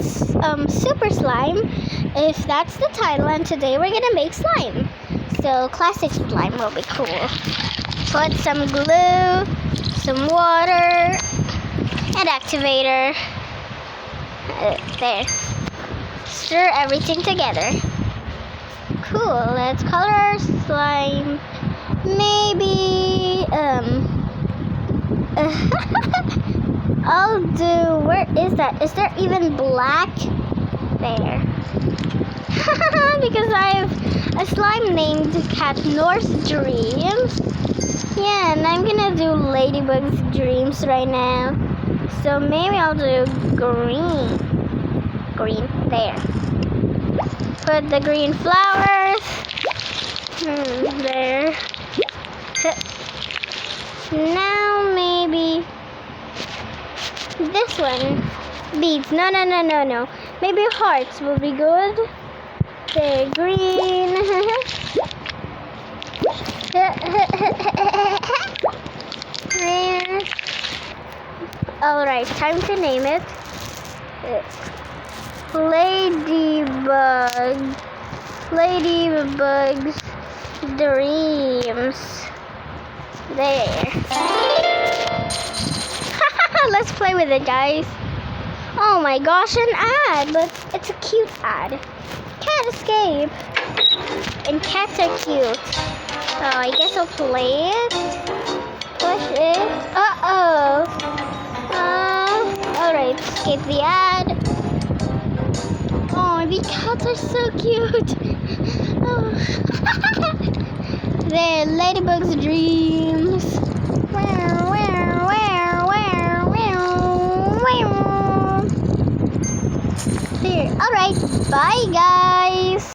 Super Slime, if that's the title, and today we're gonna make slime. So classic slime will be cool. Put some glue, some water, and activator. There. Stir everything together. Cool, let's color our slime. Maybe, I'll do, where is that? Is there even black? There. Because I have a slime named Cat North Dreams. Yeah, and I'm gonna do Ladybug's Dreams right now. So maybe I'll do green. Green, there. Put the green flowers. There. Now maybe this one. Beads. No. Maybe hearts will be good. They're green. Alright, time to name it. Ladybug's Dreams. There. Let's play with it, guys. Oh my gosh, an ad, but it's a cute ad. Cat escape. And cats are cute. Oh, I guess I'll play it. Push it. Uh-oh. Alright, escape the ad. Oh, the cats are so cute. Oh. There, Ladybug's Dreams. There. Alright, bye guys.